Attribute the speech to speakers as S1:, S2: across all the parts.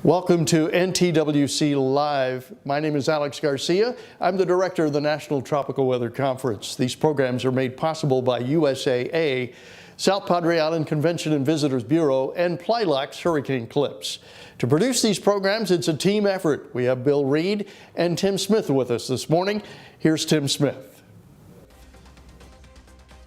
S1: Welcome to NTWC Live. My name is Alex Garcia. I'm the director of the National Tropical Weather Conference. These programs are made possible by USAA, South Padre Island Convention and Visitors Bureau, and Plylock's Hurricane Clips. To produce these programs, it's a team effort. We have Bill Reed and Tim Smith with us this morning. Here's Tim Smith.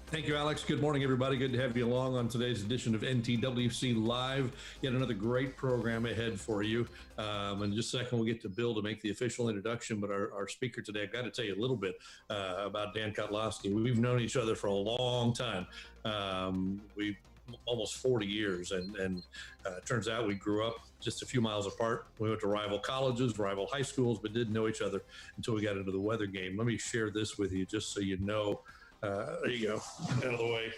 S2: Thank you, Alex. Good morning, everybody. Good to have you along on today's edition of NTWC Live. Yet another great program ahead for you. In just a second, we'll get to Bill to make the official introduction. But our speaker today, I've got to tell you a little bit about Dan Kottlowski. We've known each other for a long time. We almost 40 years. And turns out we grew up just a few miles apart. We went to rival colleges, rival high schools, but didn't know each other until we got into the weather game. Let me share this with you just so you know. There you go, out of the way.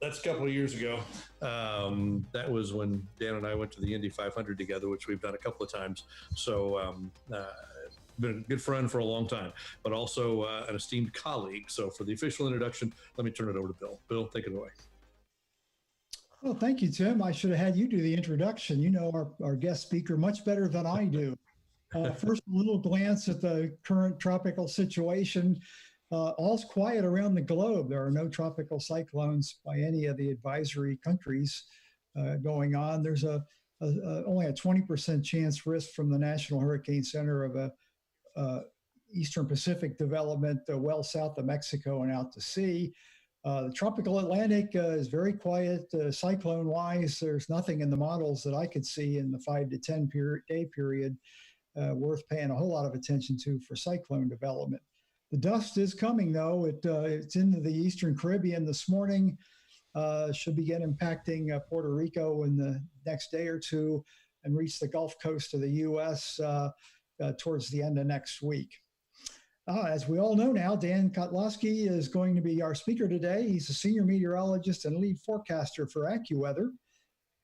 S2: That's a couple of years ago. That was when Dan and I went to the Indy 500 together, which we've done a couple of times. So been a good friend for a long time, but also an esteemed colleague. So for the official introduction, let me turn it over to Bill. Bill, take it away.
S3: Well, thank you, Tim. I should have had you do the introduction. You know our guest speaker much better than I do. First, a little glance at the current tropical situation. All's quiet around the globe. There are no tropical cyclones by any of the advisory countries going on. There's only a 20% chance risk from the National Hurricane Center of a Eastern Pacific development well south of Mexico and out to sea. The tropical Atlantic is very quiet cyclone-wise. There's nothing in the models that I could see in the 5 to 10 day period worth paying a whole lot of attention to for cyclone development. The dust is coming, though. It's into the Eastern Caribbean this morning. Should begin impacting Puerto Rico in the next day or two and reach the Gulf Coast of the U.S. Towards the end of next week. As we all know now, Dan Kottlowski is going to be our speaker today. He's a senior meteorologist and lead forecaster for AccuWeather.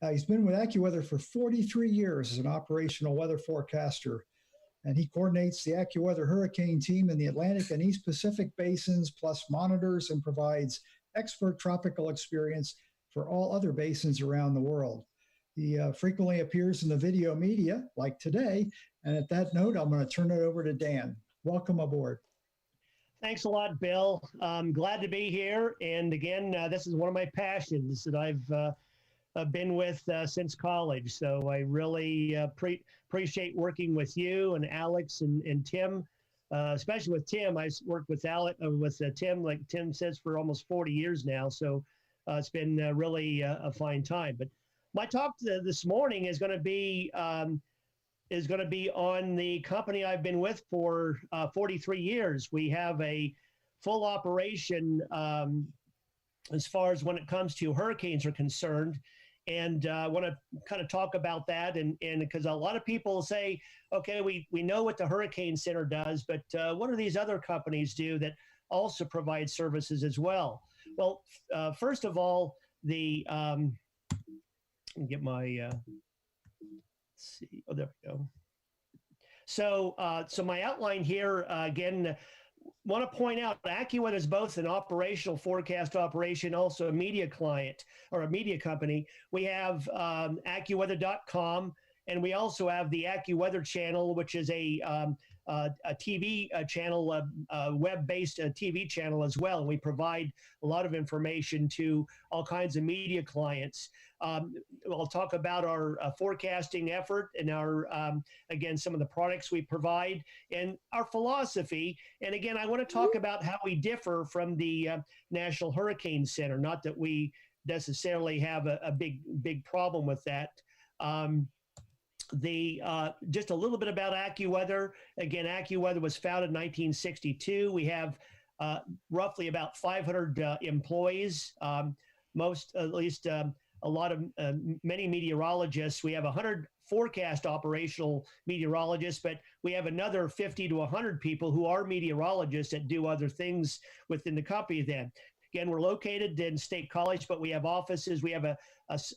S3: He's been with AccuWeather for 43 years as an operational weather forecaster. And he coordinates the AccuWeather hurricane team in the Atlantic and East Pacific basins, plus monitors and provides expert tropical experience for all other basins around the world. He frequently appears in the video media, like today. And at that note, I'm going to turn it over to Dan. Welcome aboard.
S4: Thanks a lot, Bill. I'm glad to be here. And again, this is one of my passions that I've been with since college. So I really appreciate working with you and Alex and Tim, especially with Tim. I've worked with Tim, like Tim says, for almost 40 years now. So it's been really a fine time. But my talk this morning is going to be on the company I've been with for 43 years. We have a full operation as far as when it comes to hurricanes are concerned. And I want to kind of talk about that. And because a lot of people say, okay, we know what the Hurricane Center does, but what do these other companies do that also provide services as well? Well, first of all, let me get my, let's see, oh, there we go. So my outline here, again, want to point out AccuWeather is both an operational forecast operation, also a media client or a media company. We have AccuWeather.com, and we also have the AccuWeather channel, which is a TV channel, web-based TV channel as well. And we provide a lot of information to all kinds of media clients. I'll talk about our forecasting effort and our, again, some of the products we provide and our philosophy. And again, I want to talk about how we differ from the National Hurricane Center. Not that we necessarily have a big problem with that. Just a little bit about AccuWeather. Again, AccuWeather was founded in 1962. We have roughly about 500 employees, many meteorologists. We have 100 forecast operational meteorologists, but we have another 50 to 100 people who are meteorologists that do other things within the company then. Again, we're located in State College, but we have offices. We have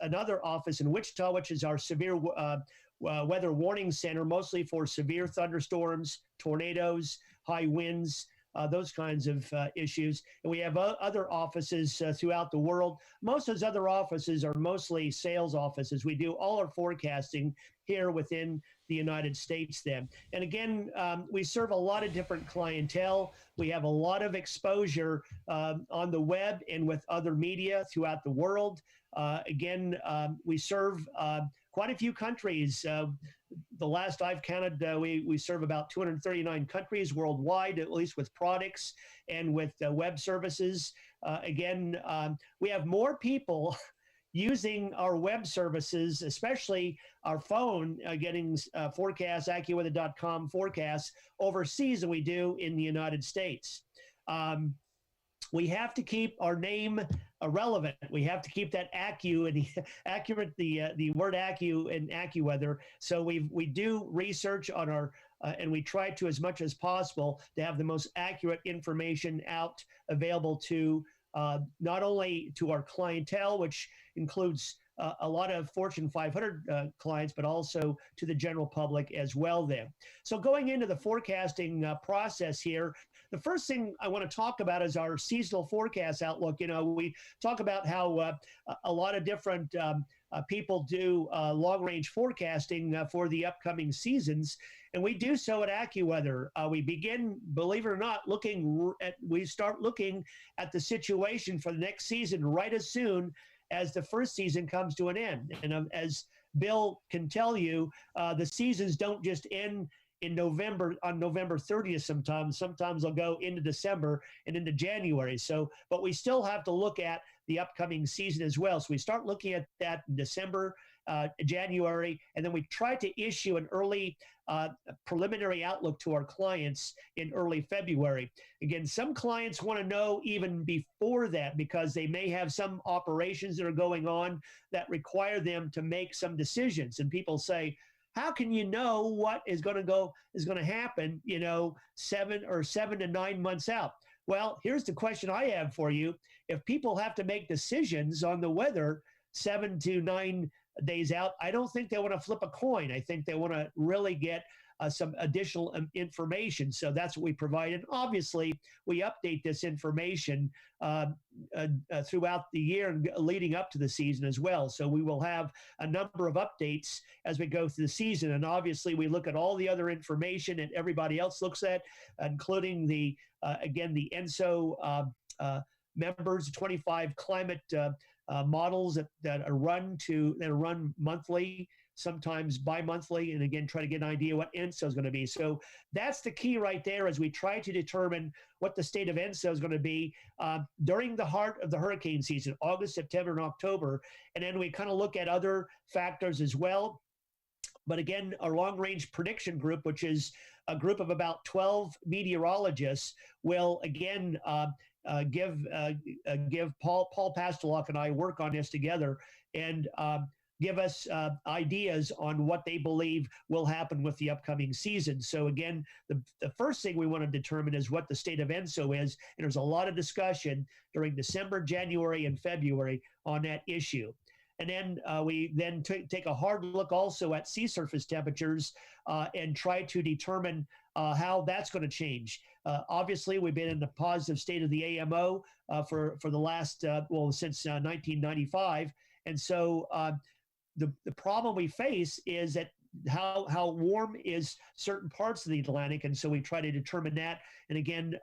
S4: another office in Wichita, which is our severe weather warning center, mostly for severe thunderstorms, tornadoes, high winds, those kinds of issues. And we have other offices throughout the world. Most of those other offices are mostly sales offices. We do all our forecasting here within the United States then. And again, we serve a lot of different clientele. We have a lot of exposure on the web and with other media throughout the world. Again, we serve quite a few countries. The last I've counted, we serve about 239 countries worldwide, at least with products and with web services. Again, we have more people using our web services, especially our phone, getting forecasts, AccuWeather.com forecasts overseas than we do in the United States. We have to keep our name relevant. We have to keep that accu and accurate, the word accu and AccuWeather. So we do research on our, and we try to, as much as possible, to have the most accurate information out available to not only to our clientele, which includes a lot of Fortune 500 clients, but also to the general public as well there. So going into the forecasting process here, the first thing I want to talk about is our seasonal forecast outlook. You know, we talk about how a lot of different people do long-range forecasting for the upcoming seasons, and we do so at AccuWeather. We begin, believe it or not, we start looking at the situation for the next season right as soon as the first season comes to an end. And as Bill can tell you, the seasons don't just end in November, on November 30th sometimes. Sometimes they'll go into December and into January. So, but we still have to look at the upcoming season as well. So we start looking at that in December, January, and then we try to issue an early preliminary outlook to our clients in early February. Again, some clients want to know even before that because they may have some operations that are going on that require them to make some decisions. And people say, how can you know what is going to happen, you know, 7 to 9 months out? Well, here's the question I have for you. If people have to make decisions on the weather 7 to 9 days out, I don't think they want to flip a coin. I think they want to really get some additional information. So that's what we provide. And obviously, we update this information throughout the year and leading up to the season as well. So we will have a number of updates as we go through the season. And obviously, we look at all the other information that everybody else looks at, including the, again, the ENSO members, 25 climate models that are run monthly, sometimes bi-monthly, and again, try to get an idea what ENSO is going to be. So that's the key right there as we try to determine what the state of ENSO is going to be during the heart of the hurricane season, August, September, and October. And then we kind of look at other factors as well. But again, our long-range prediction group, which is a group of about 12 meteorologists, will again give Paul Pastelok and I work on this together and give us ideas on what they believe will happen with the upcoming season. So again, the first thing we want to determine is what the state of ENSO is, and there's a lot of discussion during December, January, and February on that issue. And then we then take a hard look also at sea surface temperatures and try to determine how that's going to change. Obviously, we've been in the positive state of the AMO for the last, since 1995. And so the problem we face is that how warm is certain parts of the Atlantic. And so we try to determine that. And again,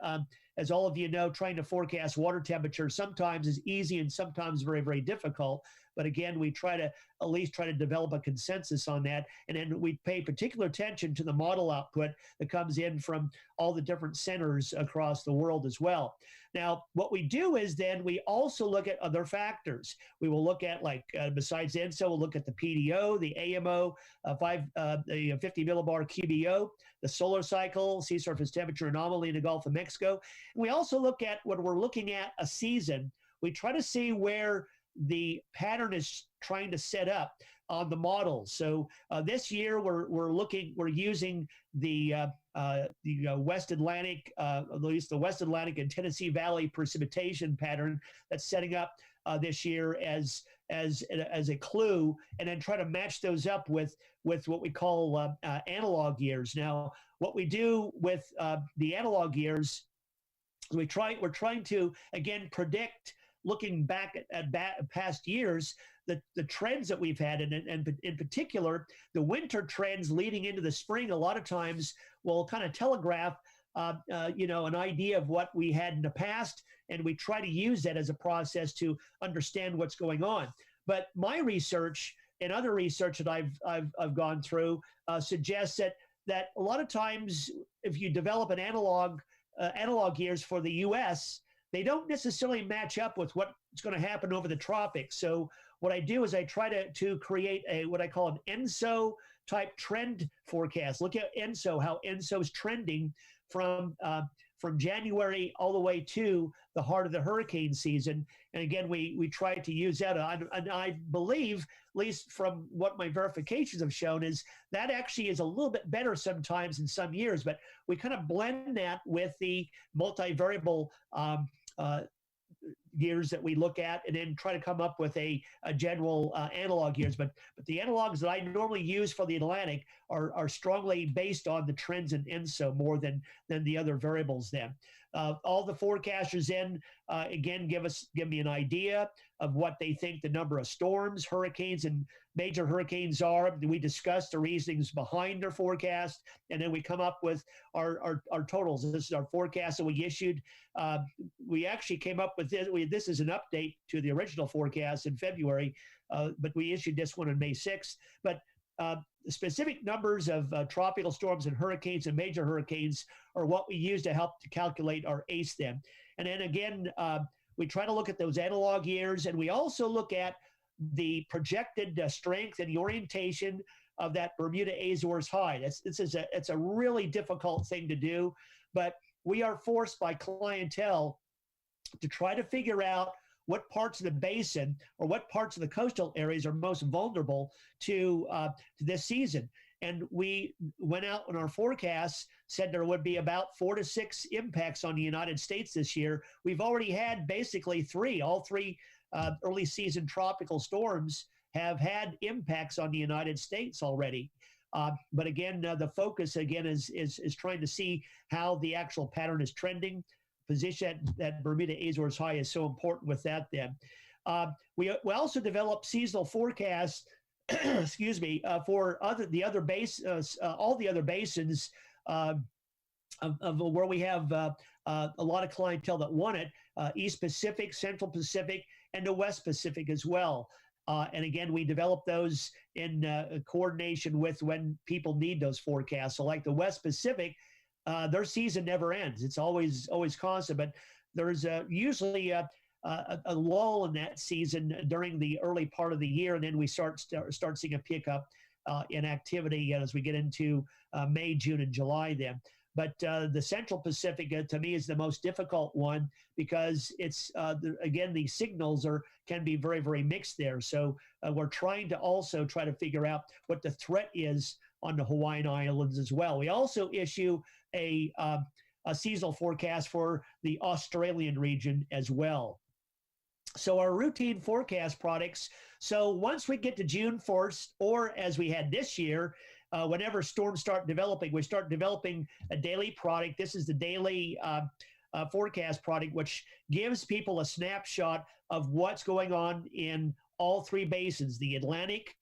S4: as all of you know, trying to forecast water temperature sometimes is easy and sometimes very, very difficult. But again, we try to at least try to develop a consensus on that. And then we pay particular attention to the model output that comes in from all the different centers across the world as well. Now, what we do is then we also look at other factors. We will look at, like, besides ENSO, we'll look at the PDO, the AMO, the 50 millibar QBO, the solar cycle, sea surface temperature anomaly in the Gulf of Mexico. And we also look at, when we're looking at a season, we try to see where the pattern is trying to set up on the models. So this year we're using the West Atlantic, at least the West Atlantic and Tennessee Valley precipitation pattern that's setting up this year as a clue, and then try to match those up with what we call analog years. Now, what we do with the analog years we're trying to, again, predict, looking back at past years, the trends that we've had, and in particular, the winter trends leading into the spring, a lot of times will kind of telegraph an idea of what we had in the past, and we try to use that as a process to understand what's going on. But my research and other research that I've gone through suggests that a lot of times, if you develop an analog years for the U.S., they don't necessarily match up with what's going to happen over the tropics. So what I do is I try to create what I call an ENSO type trend forecast. Look at ENSO, how ENSO is trending from January all the way to the heart of the hurricane season. And again, we try to use that. And I believe, at least from what my verifications have shown, is that actually is a little bit better sometimes in some years. But we kind of blend that with the multivariable years that we look at, and then try to come up with a general analog years. But the analogs that I normally use for the Atlantic are strongly based on the trends in ENSO more than the other variables then. All the forecasters then, again, give me an idea of what they think the number of storms, hurricanes, and major hurricanes are. We discuss the reasonings behind their forecast, and then we come up with our totals. This is our forecast that we issued. We actually came up with this. This is an update to the original forecast in February, but we issued this one on May 6th. But the specific numbers of tropical storms and hurricanes and major hurricanes are what we use to help to calculate our ACE then. And then again, we try to look at those analog years, and we also look at the projected strength and the orientation of that Bermuda Azores high. It's a really difficult thing to do, but we are forced by clientele to try to figure out what parts of the basin or what parts of the coastal areas are most vulnerable to this season. And we went out on our forecasts, said there would be about 4 to 6 impacts on the United States this year. We've already had basically all three early season tropical storms have had impacts on the United States already. But again, the focus again is trying to see how the actual pattern is trending. Position that Bermuda Azores high is so important with that then. We also develop seasonal forecasts, excuse me, for all the other basins of where we have a lot of clientele that want it, East Pacific, Central Pacific, and the West Pacific as well. And again, we develop those in coordination with when people need those forecasts. So like the West Pacific, their season never ends. It's always constant, but there's usually a lull in that season during the early part of the year, and then we start seeing a pickup in activity as we get into May, June, and July then. But the Central Pacific, to me, is the most difficult one because it's, again, the signals can be very, very mixed there. So we're trying to figure out what the threat is on the Hawaiian Islands as well. We also issue a seasonal forecast for the Australian region as well. So our routine forecast products, so once we get to June 1st, or as we had this year, whenever storms start developing, we start developing a daily product. This is the daily forecast product, which gives people a snapshot of what's going on in all three basins, the Atlantic,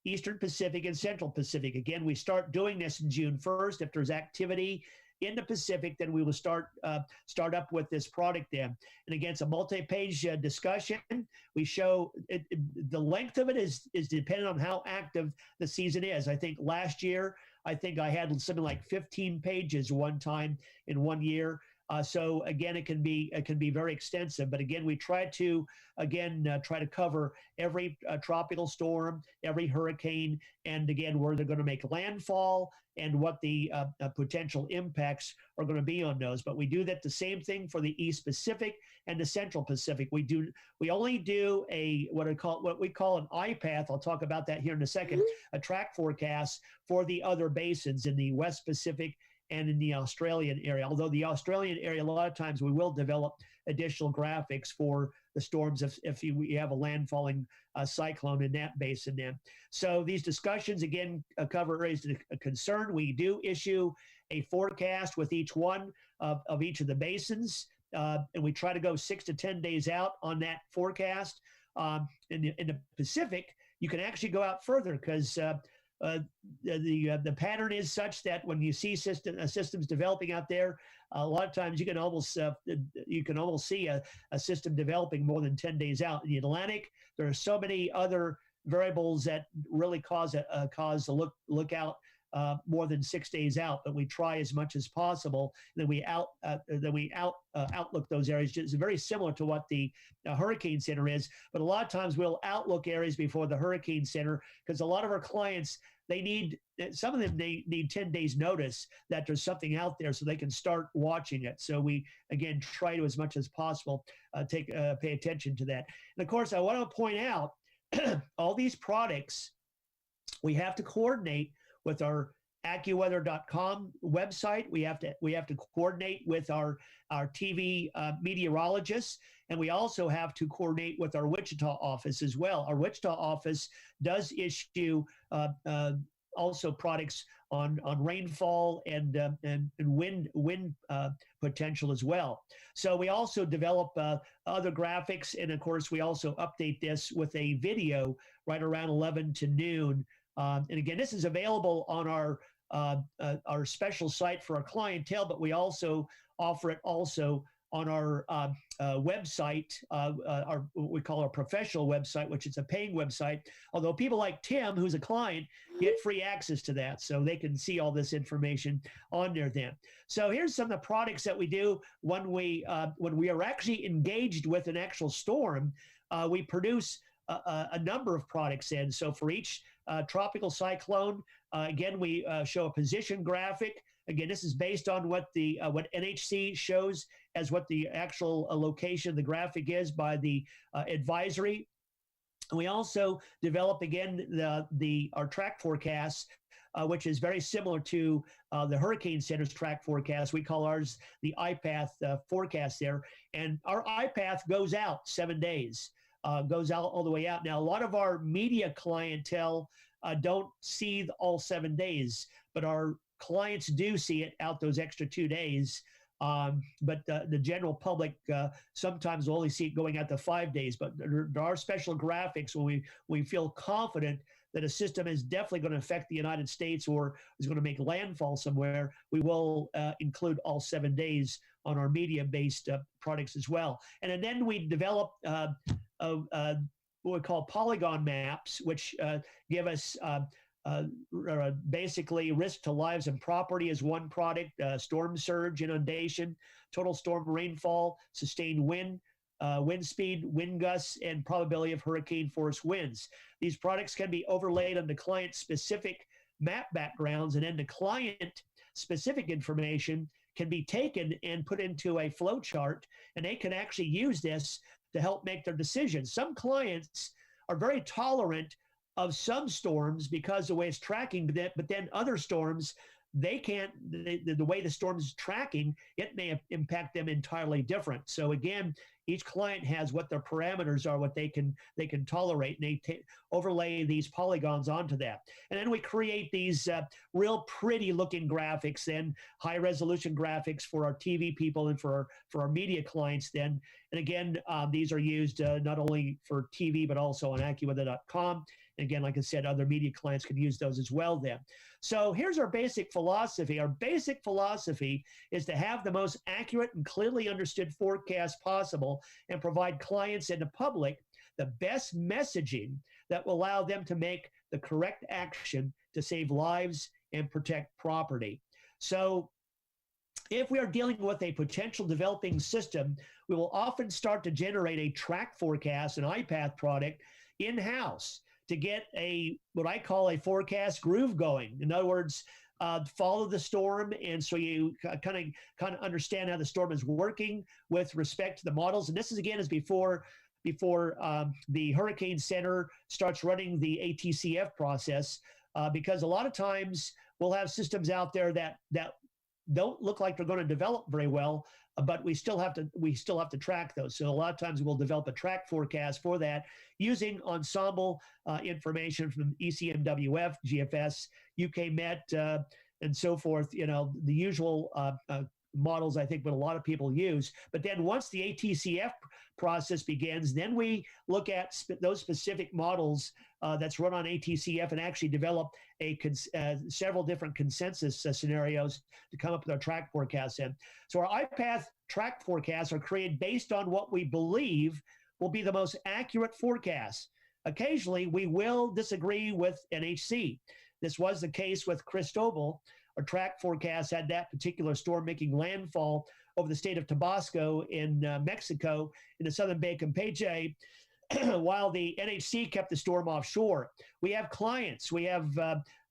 S4: Eastern Pacific, and Central Pacific. Again, we start doing this in June 1st. If there's activity in the Pacific, then we will start up with this product then. And again, it's a multi-page discussion. We show the length of it is dependent on how active the season is. I think last year, I had something like 15 pages one time in 1 year. So again, it can be very extensive. But again, we try to cover every tropical storm, every hurricane, and again, where they're going to make landfall and what the potential impacts are going to be on those. But we do that the same thing for the East Pacific and the Central Pacific. We only do what we call an iPath. I'll talk about that here in a second. A track forecast for the other basins in the West Pacific and in the Australian area. Although the Australian area, a lot of times we will develop additional graphics for the storms if we have a landfalling cyclone in that basin then. So these discussions, again, cover areas of concern. We do issue a forecast with each one of each of the basins. and we try to go 6 to 10 days out on that forecast. In the Pacific, you can actually go out further because the pattern is such that when you see systems developing out there, a lot of times you can almost see a system developing more than 10 days out. In the Atlantic, there are so many other variables that really cause a lookout more than 6 days out, but we try as much as possible. Then we outlook those areas. It's very similar to what the Hurricane Center is, but a lot of times we'll outlook areas before the Hurricane Center because a lot of our clients, some of them need 10 days notice that there's something out there so they can start watching it. So we, again, try to, as much as possible, pay attention to that. And of course, I want to point out all these products, we have to coordinate with our AccuWeather.com website. We have to coordinate with our TV meteorologists, and we also have to coordinate with our Wichita office as well. Our Wichita office does issue also products on rainfall and wind potential as well. So we also develop other graphics, and of course we also update this with a video right around 11 to noon. And again, this is available on our special site for our clientele, but we also offer it also on our website, what we call our professional website, which is a paying website. Although people like Tim, who's a client, get free access to that, so they can see all this information on there then. So here's some of the products that we do when we are actually engaged with an actual storm. We produce a number of products in. So for each tropical cyclone, again, we show a position graphic. Again, this is based on what NHC shows as what the actual location of the graphic is by the advisory. And we also develop, again, our track forecasts, which is very similar to the Hurricane Center's track forecast. We call ours the iPath forecast there. And our iPath goes out 7 days, goes out all the way out. Now, a lot of our media clientele don't see all 7 days, but our clients do see it out those extra 2 days. But the general public sometimes will only see it going out to 5 days. But there are special graphics when we feel confident that a system is definitely going to affect the United States or is going to make landfall somewhere. We will include all 7 days on our media-based products as well. And then we develop what we call polygon maps, which give us basically risk to lives and property is one product, storm surge, inundation, total storm rainfall, sustained wind, wind speed, wind gusts, and probability of hurricane force winds. These products can be overlaid on the client-specific map backgrounds, and then the client-specific information can be taken and put into a flow chart, and they can actually use this to help make their decisions. Some clients are very tolerant of some storms because the way it's tracking, but then other storms, they can't, the way the storm is tracking, it may impact them entirely different. So again, each client has what their parameters are, what they can tolerate, and they overlay these polygons onto that. And then we create these real pretty looking graphics, then high resolution graphics for our TV people and for our media clients then. And again, these are used not only for TV, but also on AccuWeather.com. And again, like I said, other media clients can use those as well then. So here's our basic philosophy. Our basic philosophy is to have the most accurate and clearly understood forecast possible and provide clients and the public the best messaging that will allow them to make the correct action to save lives and protect property. So if we are dealing with a potential developing system, we will often start to generate a track forecast, an iPath product, in-house to get what I call a forecast groove going. In other words, follow the storm, and so you kind of understand how the storm is working with respect to the models. And this is before the Hurricane Center starts running the ATCF process, because a lot of times we'll have systems out there that don't look like they're going to develop very well, but we still have to track those. So a lot of times we'll develop a track forecast for that using ensemble information from ECMWF, GFS, UK Met, and so forth. You know, the usual models, I think, what a lot of people use. But then once the ATCF process begins, then we look at those specific models that's run on ATCF and actually develop several different consensus scenarios to come up with our track forecasts in. So our iPath track forecasts are created based on what we believe will be the most accurate forecast. Occasionally, we will disagree with NHC. This was the case with Cristobal. Our track forecast had that particular storm making landfall over the state of Tabasco in Mexico in the southern Bay of Campeche, while the NHC kept the storm offshore. We have clients, we have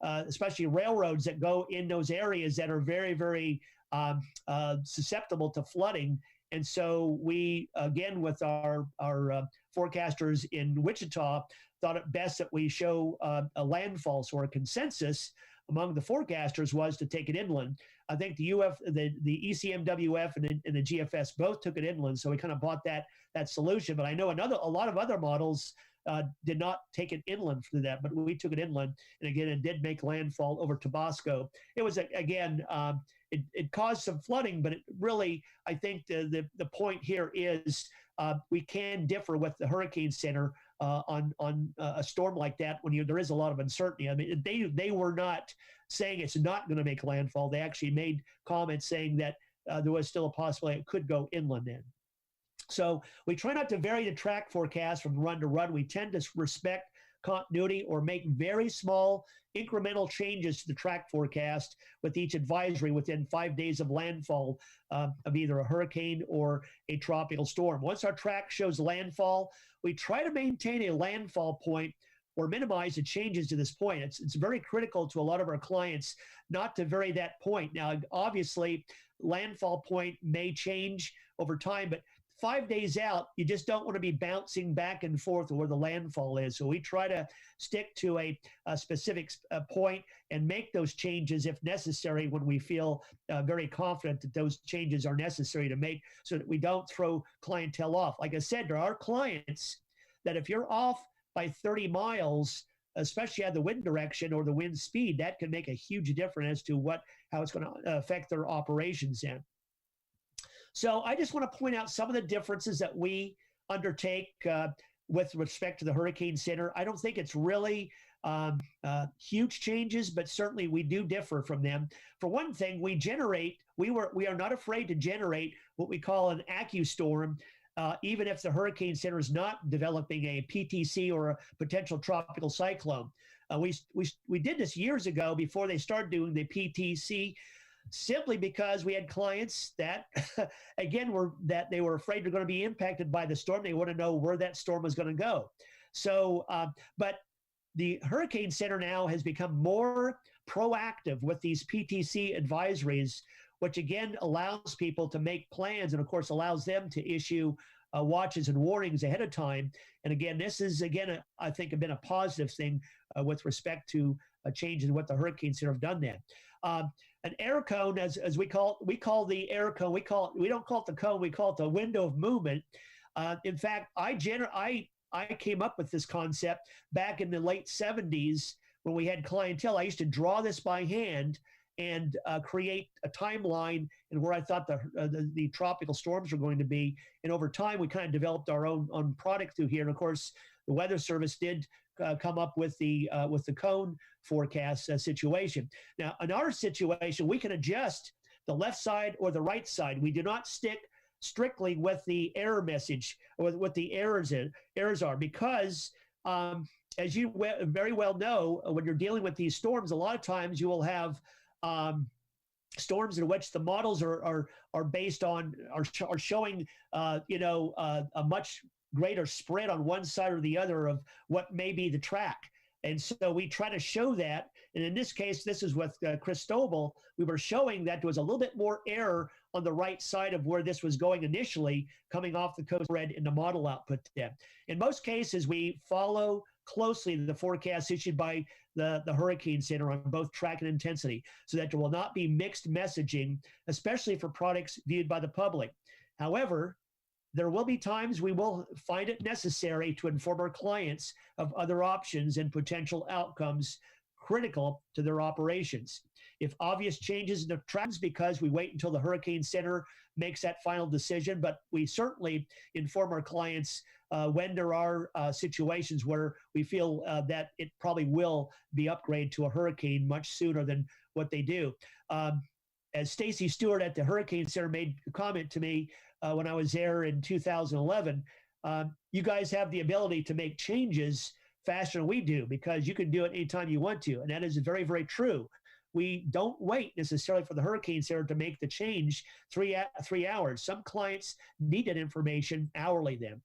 S4: especially railroads that go in those areas that are very, very susceptible to flooding. And so we, again, with our forecasters in Wichita, thought it best that we show a landfall. So our consensus among the forecasters was to take it inland. I think the ECMWF and the GFS both took it inland, so we kind of bought that solution. But I know a lot of other models did not take it inland for that, but we took it inland, and again, it did make landfall over Tabasco. It was again, it caused some flooding, but it really, I think the point here is we can differ with the Hurricane Center on a storm like that when there is a lot of uncertainty. I mean, they were not saying it's not going to make landfall. They actually made comments saying that there was still a possibility it could go inland in. So we try not to vary the track forecast from run to run. We tend to respect continuity or make very small incremental changes to the track forecast with each advisory within 5 days of landfall of either a hurricane or a tropical storm. Once our track shows landfall, we try to maintain a landfall point or minimize the changes to this point. It's very critical to a lot of our clients not to vary that point. Now, obviously, landfall point may change over time, but 5 days out, you just don't want to be bouncing back and forth where the landfall is. So we try to stick to a specific point and make those changes if necessary when we feel very confident that those changes are necessary to make so that we don't throw clientele off. Like I said, there are clients that if you're off by 30 miles, especially at the wind direction or the wind speed, that can make a huge difference as to how it's going to affect their operations in. So I just want to point out some of the differences that we undertake with respect to the Hurricane Center. I don't think it's really huge changes, but certainly we do differ from them. For one thing, we are not afraid to generate what we call an AccuStorm, even if the Hurricane Center is not developing a PTC or a potential tropical cyclone. We did this years ago before they started doing the PTC, simply because we had clients that, again, they were afraid they're going to be impacted by the storm. They want to know where that storm was going to go. So, but the Hurricane Center now has become more proactive with these PTC advisories, which again allows people to make plans and, of course, allows them to issue watches and warnings ahead of time. And again, this is, I think, been a positive thing with respect to a change in what the Hurricane Center have done then. An air cone, as we call the air cone, we don't call it the cone, we call it the window of movement. In fact, I came up with this concept back in the late 70s when we had clientele. I used to draw this by hand and create a timeline and where I thought the tropical storms were going to be. And over time, we kind of developed our own product through here. And of course, the Weather Service did come up with the cone forecast situation. Now, in our situation, we can adjust the left side or the right side. We do not stick strictly with the error message or what the errors are, because as you very well know, when you're dealing with these storms, a lot of times you will have storms in which the models are based on are showing a much greater spread on one side or the other of what may be the track. And so we try to show that. And in this case, this is with Cristobal, we were showing that there was a little bit more error on the right side of where this was going initially, coming off the coast spread in the model output then. In most cases, we follow closely the forecast issued by the Hurricane Center on both track and intensity, so that there will not be mixed messaging, especially for products viewed by the public. However, there will be times we will find it necessary to inform our clients of other options and potential outcomes critical to their operations. if obvious changes in the trends, because we wait until the Hurricane Center makes that final decision. But we certainly inform our clients when there are situations where we feel that it probably will be upgraded to a hurricane much sooner than what they do. As Stacy Stewart at the Hurricane Center made a comment to me when I was there in 2011, you guys have the ability to make changes faster than we do, because you can do it anytime you want to. And that is very, very true. We don't wait necessarily for the Hurricane Center to make the change 3 hours. Some clients need that information hourly then.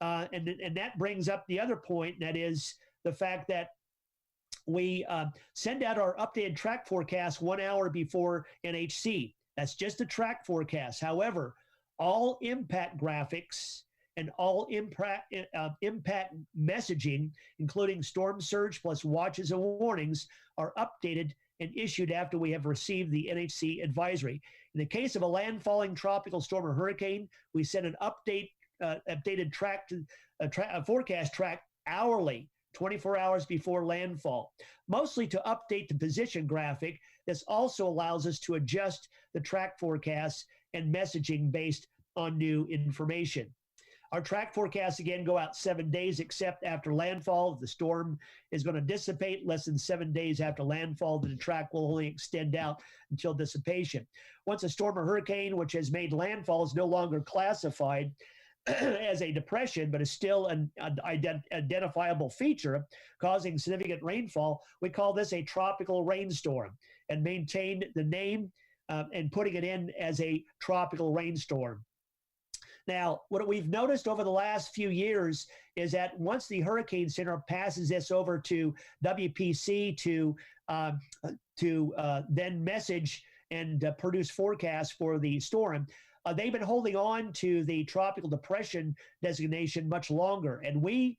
S4: And that brings up the other point, and that is the fact that we send out our updated track forecast 1 hour before NHC. That's just a track forecast. However, all impact graphics and all impact messaging, including storm surge plus watches and warnings, are updated and issued after we have received the NHC advisory. In the case of a landfalling tropical storm or hurricane, we send an updated forecast track hourly, 24 hours before landfall, mostly to update the position graphic. This also allows us to adjust the track forecasts and messaging based on new information. Our track forecasts, again, go out 7 days, except after landfall. If the storm is going to dissipate less than 7 days after landfall, then the track will only extend out until dissipation. Once a storm or hurricane which has made landfall is no longer classified as a depression, but is still an identifiable feature causing significant rainfall, we call this a tropical rainstorm, and maintain the name and putting it in as a tropical rainstorm. Now, what we've noticed over the last few years is that once the Hurricane Center passes this over to WPC to then message and produce forecasts for the storm, they've been holding on to the tropical depression designation much longer, and we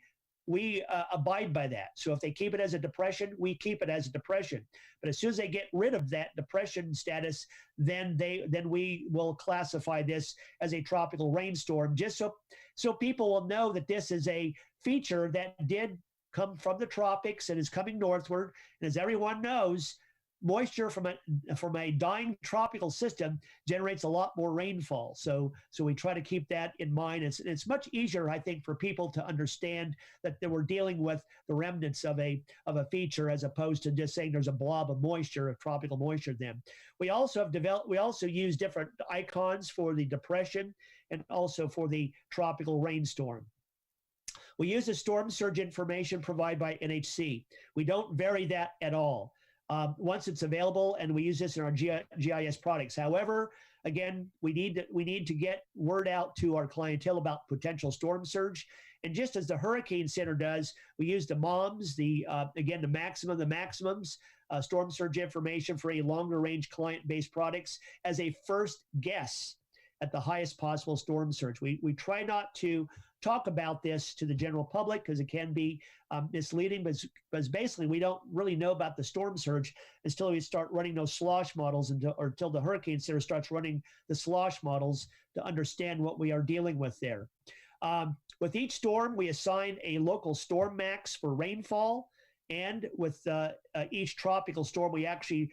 S4: abide by that. So if they keep it as a depression, we keep it as a depression. But as soon as they get rid of that depression status, then we will classify this as a tropical rainstorm, just so people will know that this is a feature that did come from the tropics and is coming northward. And as everyone knows, moisture from a dying tropical system generates a lot more rainfall. So we try to keep that in mind. It's much easier, I think, for people to understand that we're dealing with the remnants of a feature, as opposed to just saying there's a blob of moisture, of tropical moisture then. We also use different icons for the depression and also for the tropical rainstorm. We use the storm surge information provided by NHC. We don't vary that at all. Once it's available, and we use this in our GIS products. However, again, we need to get word out to our clientele about potential storm surge. And just as the Hurricane Center does, we use the MOMS, the maximums, storm surge information for a longer range client-based products as a first guess at the highest possible storm surge. We try not to talk about this to the general public because it can be misleading, but basically we don't really know about the storm surge until we start running those slosh models until the Hurricane Center starts running the slosh models to understand what we are dealing with there. With each storm, we assign a local storm max for rainfall, and with each tropical storm, we actually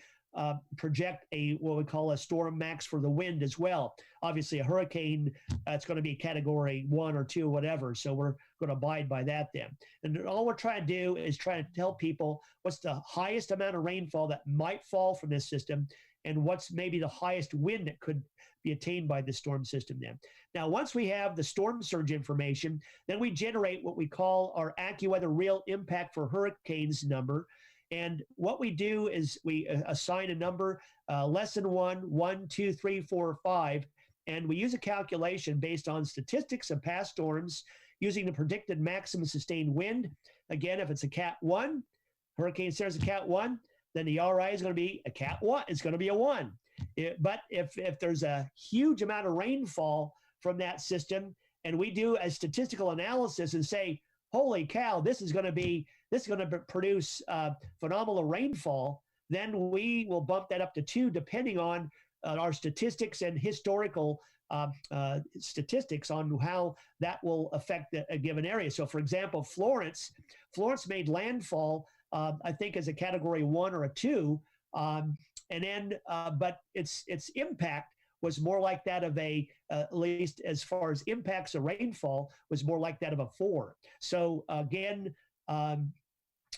S4: project what we call a storm max for the wind as well. Obviously, a hurricane, it's going to be category 1 or 2, whatever. So we're going to abide by that then. And all we're trying to do is try to tell people what's the highest amount of rainfall that might fall from this system, and what's maybe the highest wind that could be attained by the storm system then. Now, once we have the storm surge information, then we generate what we call our AccuWeather Real Impact for Hurricanes number. And what we do is we assign a number, less than 1, 1, 2, 3, 4, 5, and we use a calculation based on statistics of past storms using the predicted maximum sustained wind. Again, if it's a Cat 1, Hurricane Center's a Cat 1, then the RI is going to be a Cat 1. It's going to be a 1. But if there's a huge amount of rainfall from that system, and we do a statistical analysis and say, holy cow, this is going to produce phenomenal rainfall, then we will bump that up to 2, depending on our statistics and historical statistics on how that will affect a given area. So, for example, Florence made landfall, I think, as a category 1 or a 2 and then but its impact was more like that of a, at least as far as impacts of rainfall, was more like that of a 4. So again,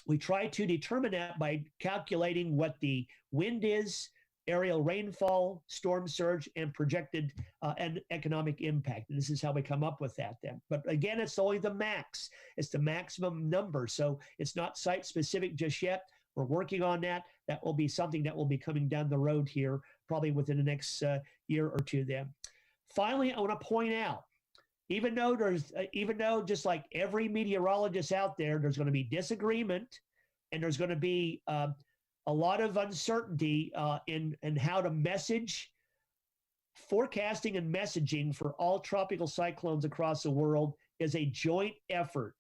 S4: we try to determine that by calculating what the wind is, aerial rainfall, storm surge, and projected and economic impact. And this is how we come up with that then. But again, it's only the max. It's the maximum number. So it's not site specific just yet. We're working on that. That will be something that will be coming down the road here, probably within the next year or two then. Finally, I want to point out, even though just like every meteorologist out there, there's going to be disagreement and there's going to be a lot of uncertainty in how to message. Forecasting and messaging for all tropical cyclones across the world is a joint effort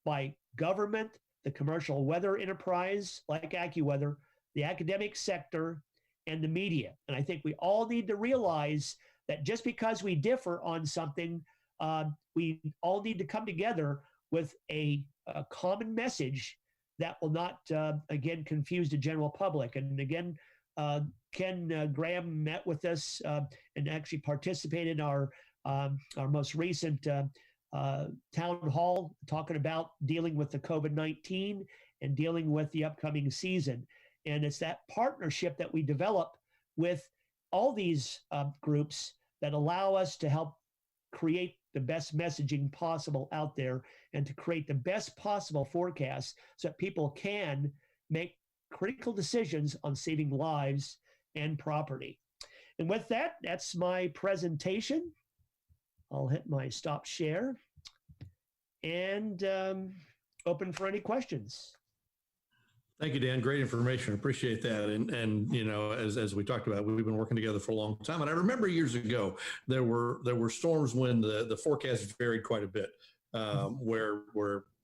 S4: by government, the commercial weather enterprise like AccuWeather, the academic sector, and the media. And I think we all need to realize that just because we differ on something, we all need to come together with a common message that will not, again, confuse the general public. And again, Ken Graham met with us and actually participated in our most recent town hall, talking about dealing with the COVID-19 and dealing with the upcoming season. And it's that partnership that we develop with all these groups that allow us to help create the best messaging possible out there and to create the best possible forecasts so that people can make critical decisions on saving lives and property. And with that, that's my presentation. I'll hit my stop share and open for any questions.
S2: Thank you, Dan. Great information. Appreciate that. And you know, as we talked about, we've been working together for a long time. And I remember years ago, there were storms when the forecast varied quite a bit, where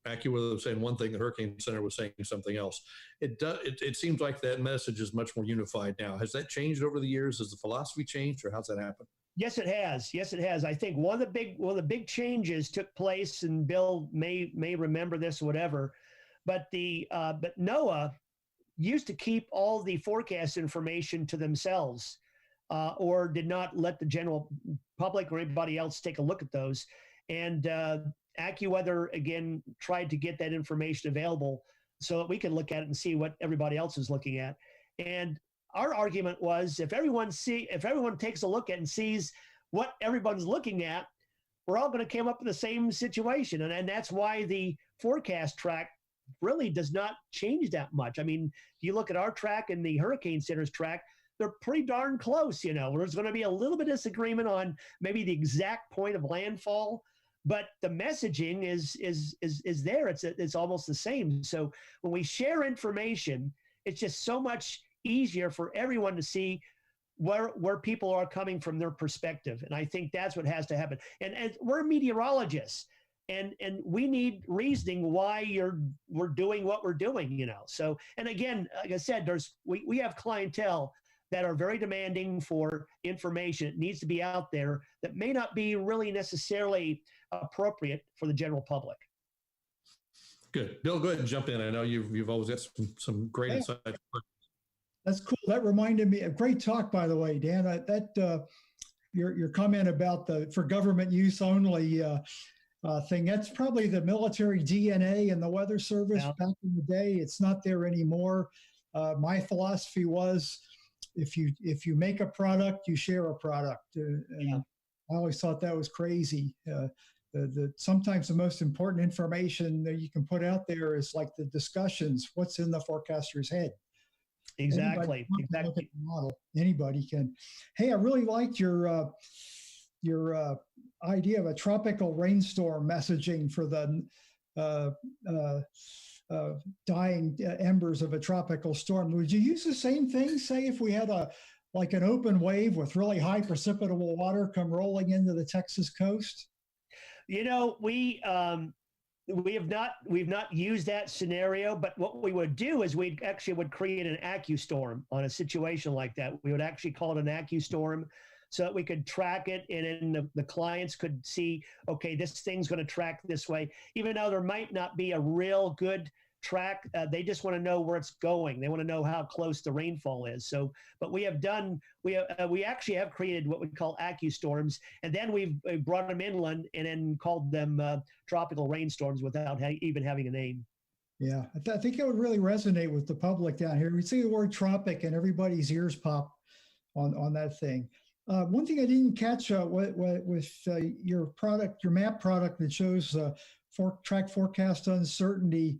S2: AccuWeather was saying one thing, the Hurricane Center was saying something else. It seems like that message is much more unified now. Has that changed over the years? Has the philosophy changed, or how's that happen?
S4: Yes, it has. Yes, it has. I think one of the big changes took place, and Bill may remember this, whatever. But but NOAA used to keep all the forecast information to themselves, or did not let the general public or anybody else take a look at those. And AccuWeather again tried to get that information available so that we could look at it and see what everybody else is looking at. And our argument was, if everyone takes a look at and sees what everyone's looking at, we're all going to come up with the same situation. And that's why the forecast track really does not change that much. I mean, if you look at our track and the Hurricane Center's track, they're pretty darn close. You know, there's going to be a little bit of disagreement on maybe the exact point of landfall, but the messaging is there. It's almost the same. So when we share information, it's just so much easier for everyone to see where people are coming from, their perspective. And I think that's what has to happen. And we're meteorologists. And we need reasoning why we're doing what we're doing, you know. So, and again, like I said, we have clientele that are very demanding for information. It needs to be out there that may not be really necessarily appropriate for the general public.
S2: Good. Bill, go ahead and jump in. I know you've always got some great insight.
S3: That's cool. That reminded me, a great talk, by the way, Dan. Your comment about for government use only thing, that's probably the military DNA in the Weather Service back in the day. It's not there anymore. My philosophy was, if you make a product, you share a product. And I always thought that was crazy. Sometimes the most important information that you can put out there is like the discussions, what's in the forecaster's head.
S4: Exactly.
S3: Look at the model. Anybody can. Hey, I really liked your idea of a tropical rainstorm messaging for the dying embers of a tropical storm. Would you use the same thing, say, if we had like an open wave with really high precipitable water come rolling into the Texas coast?
S4: You know, we've not used that scenario, but what we would do is we actually would create an AccuStorm on a situation like that. We would actually call it an AccuStorm, so that we could track it, and then the clients could see, okay, this thing's going to track this way, even though there might not be a real good track. They just want to know where it's going. They want to know how close the rainfall is. So, but we actually have created what we call AccuStorms, and then we've brought them inland and then called them tropical rainstorms without even having a name.
S3: Yeah, I think it would really resonate with the public down here. We see the word tropic and everybody's ears pop on that thing. One thing I didn't catch with your product, your map product that shows track forecast uncertainty,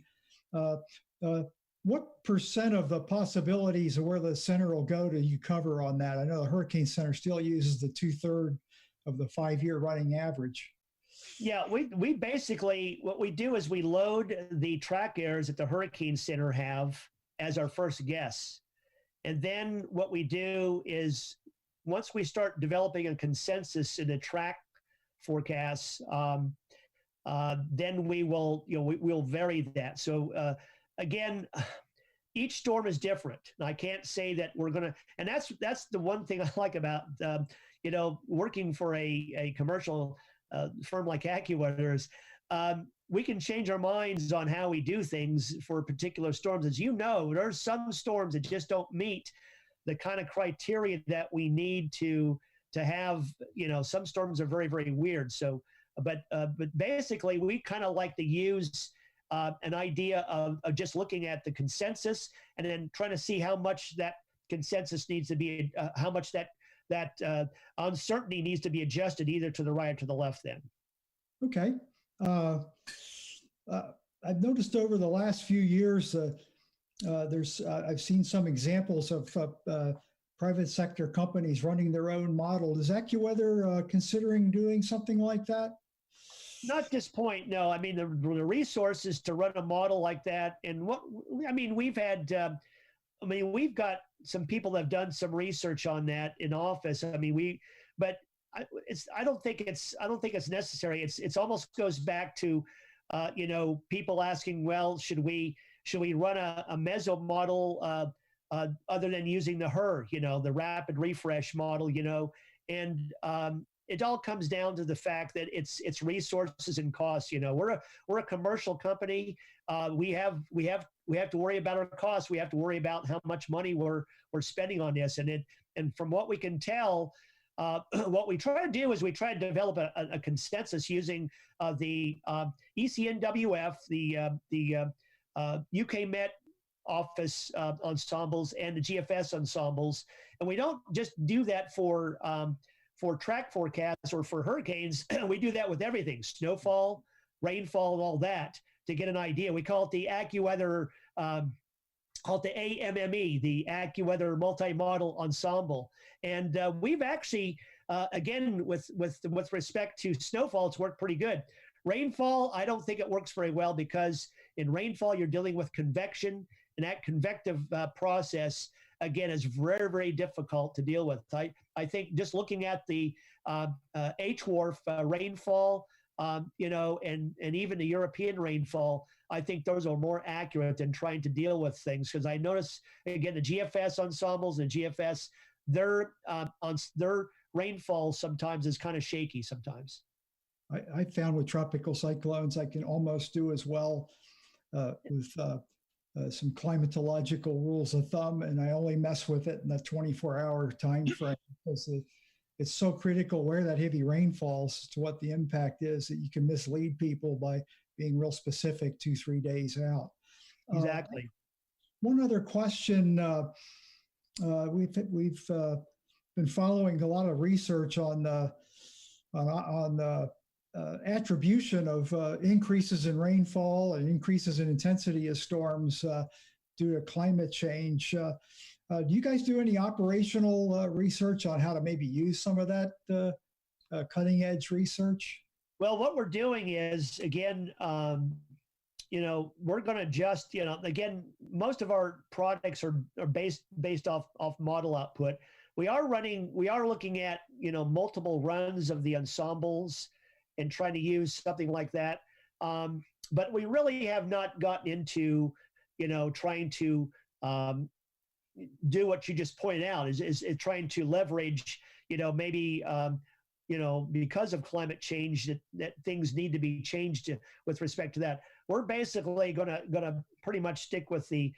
S3: what percent of the possibilities of where the center will go do you cover on that? I know the Hurricane Center still uses the 2/3 of the 5-year running average.
S4: Yeah, we basically, what we do is we load the track errors that the Hurricane Center have as our first guess. And then what we do is once we start developing a consensus in the track forecasts, then we will, we'll vary that. So again, each storm is different. And I can't say that we're going to, and that's the one thing I like about, working for a commercial firm like AccuWeather is we can change our minds on how we do things for particular storms. As you know, there's some storms that just don't meet the kind of criteria that we need to have. Some storms are very, very weird. So, but basically, we kind of like to use an idea of just looking at the consensus and then trying to see how much that consensus needs to be, how much that uncertainty needs to be adjusted either to the right or to the left then.
S3: Okay. I've noticed over the last few years, I've seen some examples of private sector companies running their own model. Is AccuWeather considering doing something like that?
S4: Not at this point, no. I mean, the resources to run a model like that, and we've had, we've got some people that have done some research on that in office. I don't think it's necessary. It's almost goes back to, people asking, well, should we run a meso model other than using the HRRR, the rapid refresh model, and it all comes down to the fact that it's resources and costs. We're a commercial company. We have to worry about our costs. We have to worry about how much money we're spending on this. And from what we can tell, what we try to do is we try to develop a consensus using the ECNWF, the UK Met Office ensembles, and the GFS ensembles. And we don't just do that for track forecasts or for hurricanes. We do that with everything: snowfall, rainfall, and all that, to get an idea. We call it the AccuWeather, called the AMME, the AccuWeather Multi-Model Ensemble. And we've actually, again, with respect to snowfall, it's worked pretty good. Rainfall, I don't think it works very well, because in rainfall, you're dealing with convection, and that convective process, again, is very, very difficult to deal with. I think just looking at the HWRF rainfall, and even the European rainfall, I think those are more accurate than trying to deal with things. Because I notice, again, the GFS ensembles and GFS, their rainfall sometimes is kind of shaky sometimes.
S3: I found with tropical cyclones, I can almost do as well with some climatological rules of thumb, and I only mess with it in that 24-hour time frame, because it's so critical where that heavy rain falls to what the impact is, that you can mislead people by being real specific 2-3 days out.
S4: Exactly.
S3: One other question. We've been following a lot of research on the attribution of increases in rainfall and increases in intensity of storms due to climate change. Do you guys do any operational research on how to maybe use some of that cutting edge research?
S4: Well, what we're doing is, again, we're going to just, again, most of our products are based off model output. We are looking at, multiple runs of the ensembles and trying to use something like that. But we really have not gotten into, trying to do what you just pointed out, is trying to leverage, maybe, because of climate change, that things need to be changed with respect to that. we're basically gonna pretty much stick with the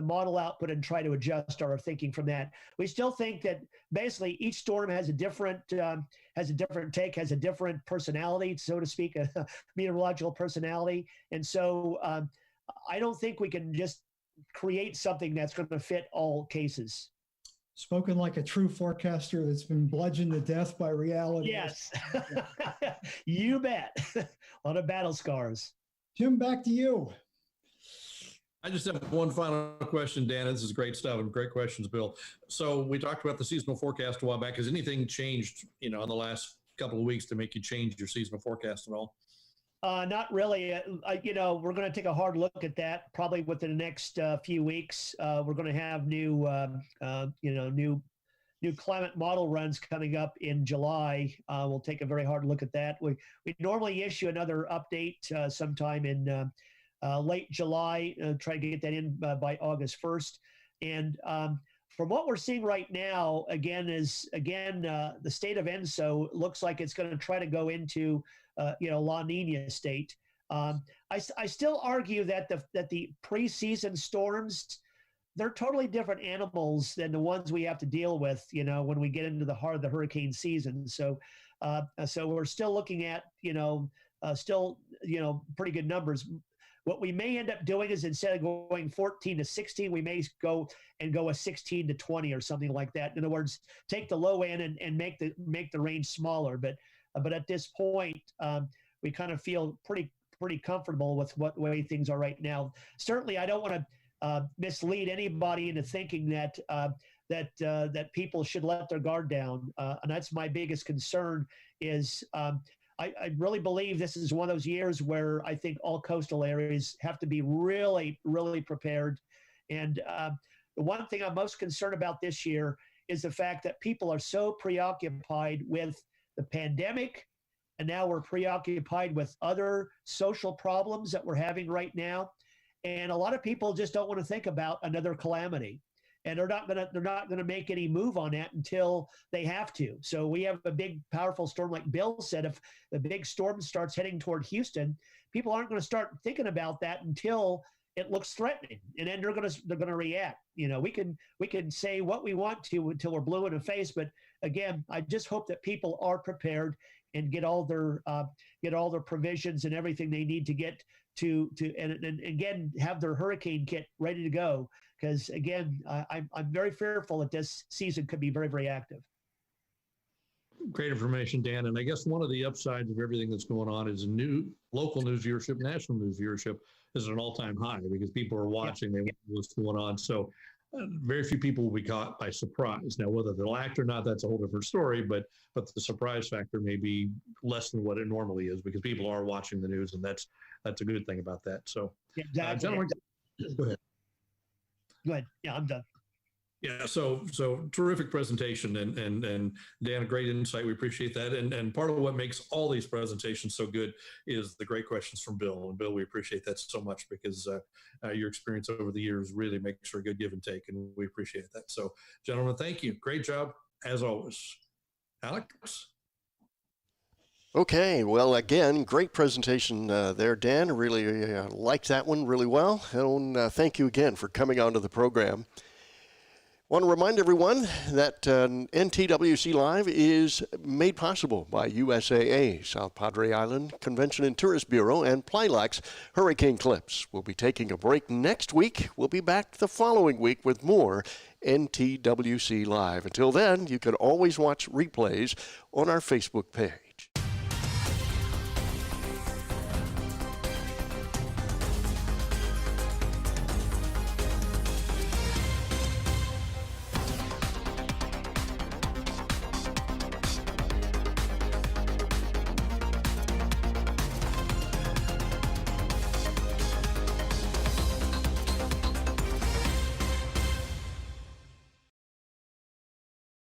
S4: model output and try to adjust our thinking from that. We still think that basically each storm has a different take, has a different personality, so to speak, a meteorological personality. And so I don't think we can just create something that's going to fit all cases.
S3: Spoken like a true forecaster that's been bludgeoned to death by reality.
S4: Yes, you bet. A lot of battle scars.
S3: Jim, back to you.
S2: I just have one final question, Dan. This is great stuff and great questions, Bill. So we talked about the seasonal forecast a while back. Has anything changed, in the last couple of weeks to make you change your seasonal forecast at all?
S4: Not really. We're going to take a hard look at that probably within the next few weeks. We're going to have new climate model runs coming up in July. We'll take a very hard look at that. We normally issue another update sometime in late July, try to get that in by August 1st. And from what we're seeing right now, the state of ENSO looks like it's going to try to go into La Nina state. I still argue that the preseason storms, they're totally different animals than the ones we have to deal with, when we get into the heart of the hurricane season. So we're still looking at, pretty good numbers. What we may end up doing is instead of going 14 to 16, we may go a 16 to 20 or something like that. In other words, take the low end and make the range smaller. But at this point, we kind of feel pretty comfortable with what way things are right now. Certainly, I don't want to mislead anybody into thinking that people should let their guard down, and that's my biggest concern. Is I really believe this is one of those years where I think all coastal areas have to be really, really prepared. And the one thing I'm most concerned about this year is the fact that people are so preoccupied with the pandemic, and now we're preoccupied with other social problems that we're having right now. And a lot of people just don't want to think about another calamity. And they're not gonna make any move on that until they have to. So we have a big, powerful storm, like Bill said. If the big storm starts heading toward Houston, people aren't going to start thinking about that until it looks threatening, and then they're gonna react. We can say what we want to until we're blue in the face, but again, I just hope that people are prepared and get all their provisions and everything they need to get to and again have their hurricane kit ready to go. Because again, I'm very fearful that this season could be very, very active.
S2: Great information, Dan. And I guess one of the upsides of everything that's going on is local news viewership, national news viewership is at an all-time high because people are watching, they want to know what's going on. So very few people will be caught by surprise. Now, whether they'll act or not, that's a whole different story, but the surprise factor may be less than what it normally is because people are watching the news, and that's a good thing about that. So,
S4: exactly.
S2: Gentlemen, go ahead.
S4: Go ahead. Yeah, I'm done.
S2: Yeah, so terrific presentation, and Dan, a great insight. We appreciate that. And part of what makes all these presentations so good is the great questions from Bill. And Bill, we appreciate that so much because your experience over the years really makes for a good give and take, and we appreciate that. So, gentlemen, thank you. Great job as always. Alex?
S1: Okay, well, again, great presentation there, Dan. Really liked that one really well. And thank you again for coming onto the program. Want to remind everyone that NTWC Live is made possible by USAA, South Padre Island Convention and Tourist Bureau, and Plilax Hurricane Clips. We'll be taking a break next week. We'll be back the following week with more NTWC Live. Until then, you can always watch replays on our Facebook page.